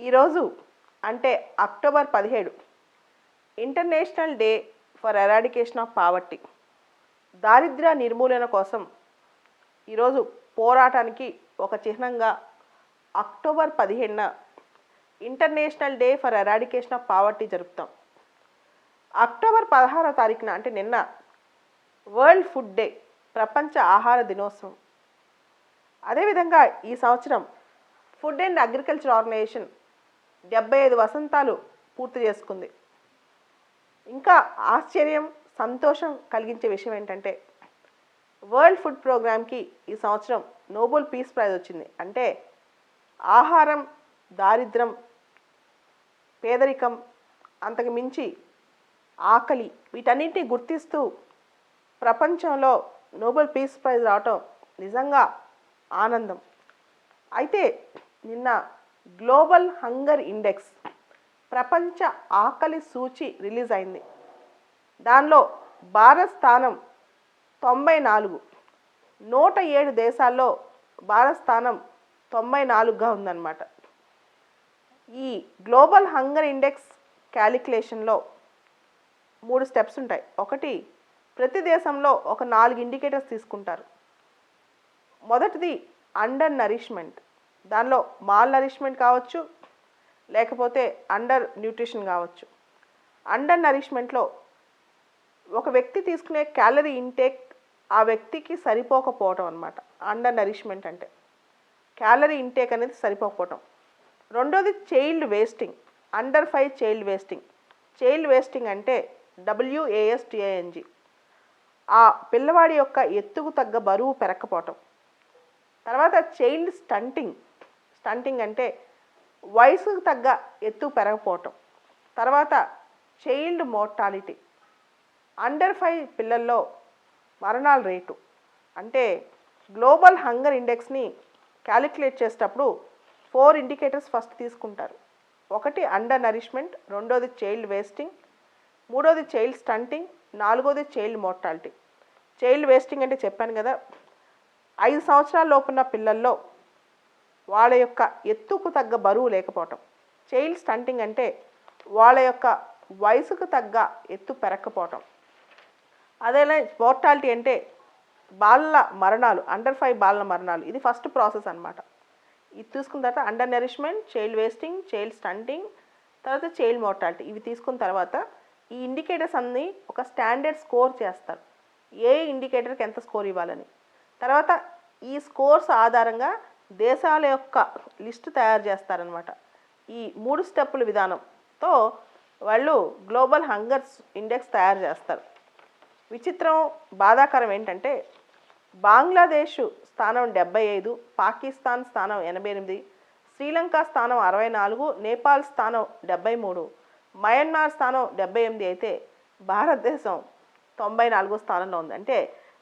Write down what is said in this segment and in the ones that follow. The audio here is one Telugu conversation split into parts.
ఈరోజు అంటే October 17 international day for eradication of poverty, దారిద్ర్య నిర్మూలన కోసం ఈరోజు పోరాటానికి ఒక చిహ్నంగా అక్టోబర్ 17న international day for eradication of poverty జరుపుతాం. అక్టోబర్ 16వ తారీఖున అంటే నిన్న వరల్డ్ ఫుడ్ డే, ప్రపంచ ఆహార దినోత్సవం. అదేవిధంగా ఈ సంవత్సరం ఫుడ్ అండ్ అగ్రికల్చర్ ఆర్గనైజేషన్ 75 వసంతాలు పూర్తి చేసుకుంది. ఇంకా ఆశ్చర్యం, సంతోషం కలిగించే విషయం ఏంటంటే వరల్డ్ ఫుడ్ ప్రోగ్రామ్కి ఈ సంవత్సరం నోబెల్ పీస్ ప్రైజ్ వచ్చింది. అంటే ఆహారం, దారిద్రం, పేదరికం, అంతకు మించి ఆకలి, వీటన్నింటినీ గుర్తిస్తూ ప్రపంచంలో నోబెల్ పీస్ ప్రైజ్ రావటం నిజంగా ఆనందం. అయితే నిన్న గ్లోబల్ హంగర్ ఇండెక్స్, ప్రపంచ ఆకలి సూచి రిలీజ్ అయింది. దానిలో భారత్ స్థానం 94. 107 దేశాల్లో భారత్ స్థానం 94గా ఉందన్నమాట. ఈ గ్లోబల్ హంగర్ ఇండెక్స్ క్యాలిక్యులేషన్లో 3 స్టెప్స్ ఉంటాయి. ఒకటి, ప్రతి దేశంలో ఒక 4 ఇండికేటర్స్ తీసుకుంటారు. మొదటిది అండర్ నరిష్మెంట్. దానిలో మాల్ నరిష్మెంట్ కావచ్చు, లేకపోతే అండర్ న్యూట్రిషన్ కావచ్చు. అండర్ నరిష్మెంట్లో ఒక వ్యక్తి తీసుకునే క్యాలరీ ఇంటేక్ ఆ వ్యక్తికి సరిపోకపోవటం అన్నమాట. అండర్ నరిష్మెంట్ అంటే క్యాలరీ ఇంటేక్ అనేది సరిపోకపోవటం. రెండోది child wasting, under 5 child wasting. Child wasting అంటే WASTING, ఆ పిల్లవాడి యొక్క ఎత్తుకు తగ్గ బరువు పెరగకపోవటం. తర్వాత చైల్డ్ స్టంటింగ్. స్టంటింగ్ అంటే వయసుకు తగ్గ ఎత్తు పెరగకపోవటం. తర్వాత చైల్డ్ మోర్టాలిటీ, అండర్ 5 పిల్లల్లో మరణాల రేటు. అంటే గ్లోబల్ హంగర్ ఇండెక్స్ని క్యాలిక్యులేట్ చేసేటప్పుడు 4 ఇండికేటర్స్ ఫస్ట్ తీసుకుంటారు. ఒకటి అండర్ నరిష్మెంట్, రెండోది చైల్డ్ వేస్టింగ్, మూడోది చైల్డ్ స్టంటింగ్, నాలుగోది చైల్డ్ మోర్టాలిటీ. చైల్డ్ వేస్టింగ్ అంటే చెప్పాను కదా, 5 సంవత్సరాల లోపున్న పిల్లల్లో వాళ్ళ యొక్క ఎత్తుకు తగ్గ బరువు లేకపోవటం. చైల్డ్ స్టంటింగ్ అంటే వాళ్ళ యొక్క వయసుకు తగ్గ ఎత్తు పెరగకపోవటం. అదేలా మోర్టాలిటీ అంటే బాలల మరణాలు, అండర్ 5 బాలల మరణాలు. ఇది ఫస్ట్ ప్రాసెస్ అన్నమాట. ఇది తీసుకున్న తర్వాత under nourishment, child wasting, child stunting, తర్వాత చైల్డ్ మోర్టాలిటీ. ఇవి తీసుకున్న తర్వాత ఈ ఇండికేటర్స్ అన్నీ ఒక స్టాండర్డ్ స్కోర్ చేస్తారు. ఏ ఇండికేటర్కి ఎంత స్కోర్ ఇవ్వాలని. తర్వాత ఈ స్కోర్స్ ఆధారంగా దేశాల యొక్క లిస్టు తయారు చేస్తారనమాట. ఈ 3 స్టెప్పుల విధానంతో వాళ్ళు గ్లోబల్ హంగర్స్ ఇండెక్స్ తయారు చేస్తారు. విచిత్రం, బాధాకరం ఏంటంటే బంగ్లాదేశ్ స్థానం 75, పాకిస్తాన్ స్థానం 88, శ్రీలంక స్థానం 64, నేపాల్ స్థానం 73, మయన్మార్ స్థానం 78 అయితే భారతదేశం 94వ స్థానంలో ఉంది. అంటే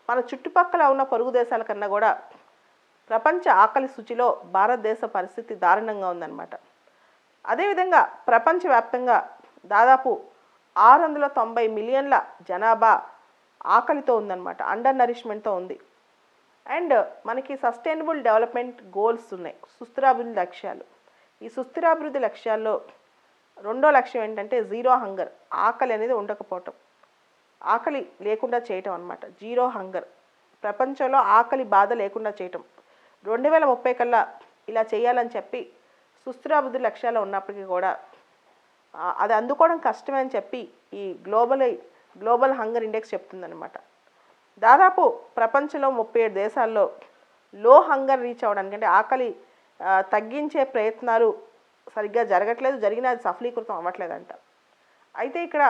మన చుట్టుపక్కల ఉన్న పొరుగు దేశాల కన్నా కూడా ప్రపంచ ఆకలి సూచిలో భారతదేశ పరిస్థితి దారుణంగా ఉందన్నమాట. అదేవిధంగా ప్రపంచవ్యాప్తంగా దాదాపు 690 మిలియన్ల జనాభా ఆకలితో ఉందన్నమాట, అండర్ నరిష్మెంట్తో ఉంది. అండ్ మనకి సస్టైనబుల్ డెవలప్మెంట్ గోల్స్ ఉన్నాయి, సుస్థిరాభివృద్ధి లక్ష్యాలు. ఈ సుస్థిరాభివృద్ధి లక్ష్యాల్లో రెండో లక్ష్యం ఏంటంటే జీరో హంగర్, ఆకలి అనేది ఉండకపోవటం, ఆకలి లేకుండా చేయటం అన్నమాట. జీరో హంగర్, ప్రపంచంలో ఆకలి బాధ లేకుండా చేయటం. 2030 కల్లా ఇలా చేయాలని చెప్పి సుస్థిరాభివృద్ధి లక్ష్యాలు ఉన్నప్పటికీ కూడా అది అందుకోవడం కష్టమే అని చెప్పి ఈ గ్లోబల్ హంగర్ ఇండెక్స్ చెప్తుందన్నమాట. దాదాపు ప్రపంచంలో 37 దేశాల్లో లో హంగర్ రీచ్ అవ్వడానికి, అంటే ఆకలి తగ్గించే ప్రయత్నాలు సరిగ్గా జరగట్లేదు, జరిగినా అది సఫలీకృతం అవ్వట్లేదంట. అయితే ఇక్కడ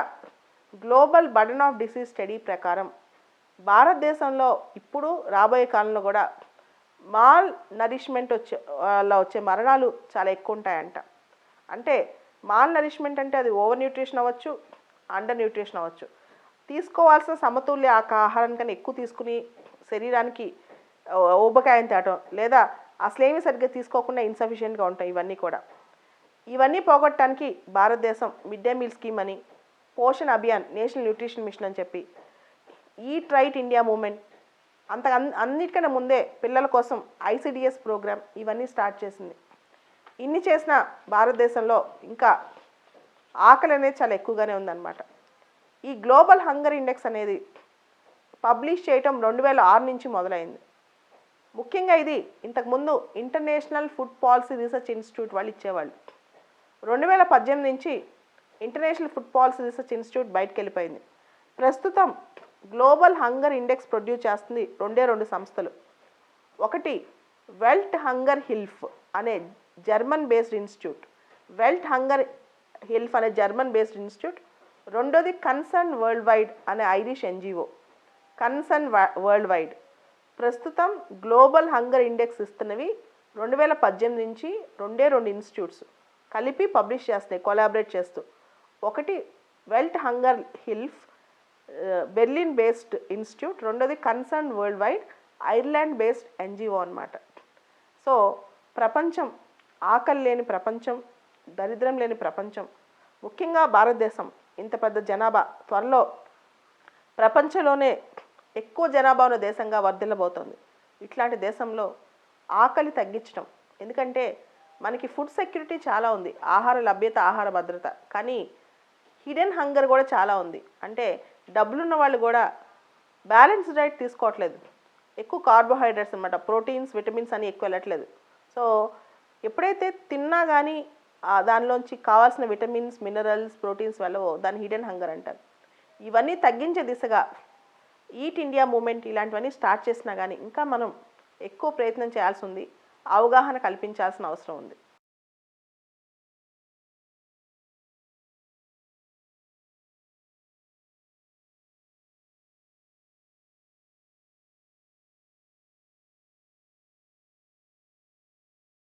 global burden of disease study ప్రకారం భారతదేశంలో ఇప్పుడు రాబోయే కాలంలో కూడా మాల్ నరిష్మెంట్ వచ్చే మరణాలు చాలా ఎక్కువ ఉంటాయంట. అంటే మాల్ నరిష్మెంట్ అంటే అది ఓవర్ న్యూట్రిషన్ అవ్వచ్చు, అండర్ న్యూట్రిషన్ అవ్వచ్చు. తీసుకోవాల్సిన సమతుల్య ఆహారం కన్నా ఎక్కువ తీసుకుని శరీరానికి ఊబకాయం తేవటం, లేదా అసలేమీ సరిగ్గా తీసుకోకుండా ఇన్సఫిషియెంట్గా ఉంటాయి. ఇవన్నీ పోగొట్టడానికి భారతదేశం మిడ్ డే మీల్ స్కీమ్ అని, Poshan Abhiyan, national nutrition mission అని చెప్పి, ఈట్ రైట్ ఇండియా మూమెంట్, అన్నిటికన్నా ముందే పిల్లల కోసం ICDS ప్రోగ్రామ్ ఇవన్నీ స్టార్ట్ చేసింది. ఇన్ని చేసిన భారతదేశంలో ఇంకా ఆకలి అనేది చాలా ఎక్కువగానే ఉందన్నమాట. ఈ గ్లోబల్ హంగర్ ఇండెక్స్ అనేది పబ్లిష్ చేయటం 2006 నుంచి మొదలైంది. ముఖ్యంగా ఇది ఇంతకుముందు international food policy research institute వాళ్ళు ఇచ్చేవాళ్ళు. 2018 నుంచి international food policy research institute బయటకు వెళ్ళిపోయింది. ప్రస్తుతం గ్లోబల్ హంగర్ ఇండెక్స్ ప్రొడ్యూస్ చేస్తుంది రెండు సంస్థలు. ఒకటి వెల్ట్ హంగర్ హిల్ఫ్ అనే జర్మన్ బేస్డ్ ఇన్స్టిట్యూట్, వెల్ట్ హంగర్ హిల్ఫ్ అనే జర్మన్ బేస్డ్ ఇన్స్టిట్యూట్. రెండోది కన్సర్న్ వరల్డ్ వైడ్ అనే Irish NGO. Concern world wide ప్రస్తుతం గ్లోబల్ హంగర్ ఇండెక్స్ ఇస్తున్నవి 2018 నుంచి రెండు ఇన్స్టిట్యూట్స్ కలిపి పబ్లిష్ చేస్తున్నాయి కొలాబరేట్ చేస్తూ. ఒకటి వెల్ట్ హంగర్ హిల్ఫ్ బెర్లిన్ బేస్డ్ ఇన్స్టిట్యూట్, రెండోది concern world wide Ireland based NGO అన్నమాట. సో ప్రపంచం ఆకలి లేని ప్రపంచం, దరిద్రం లేని ప్రపంచం, ముఖ్యంగా భారతదేశం ఇంత పెద్ద జనాభా త్వరలో ప్రపంచంలోనే ఎక్కువ జనాభా ఉన్న దేశంగా వర్ధిల్లబోతోంది. ఇట్లాంటి దేశంలో ఆకలి తగ్గించడం, ఎందుకంటే మనకి ఫుడ్ సెక్యూరిటీ చాలా ఉంది, ఆహార లభ్యత, ఆహార భద్రత, కానీ హిడెన్ హంగర్ కూడా చాలా ఉంది. అంటే డబ్బులున్న వాళ్ళు కూడా బ్యాలెన్స్ డైట్ తీసుకోవట్లేదు, ఎక్కువ కార్బోహైడ్రేట్స్ అన్నమాట, ప్రోటీన్స్ విటమిన్స్ అని ఎక్కువ వెళ్ళట్లేదు. సో ఎప్పుడైతే తిన్నా కానీ దానిలోంచి కావాల్సిన విటమిన్స్ మినరల్స్ ప్రోటీన్స్ వెళ్ళవో దాన్ని హిడెన్ హంగర్ అంటారు. ఇవన్నీ తగ్గించే దిశగా ఈట్ ఇండియా మూమెంట్ ఇలాంటివన్నీ స్టార్ట్ చేసినా కానీ ఇంకా మనం ఎక్కువ ప్రయత్నం చేయాల్సి ఉంది, అవగాహన కల్పించాల్సిన అవసరం ఉంది.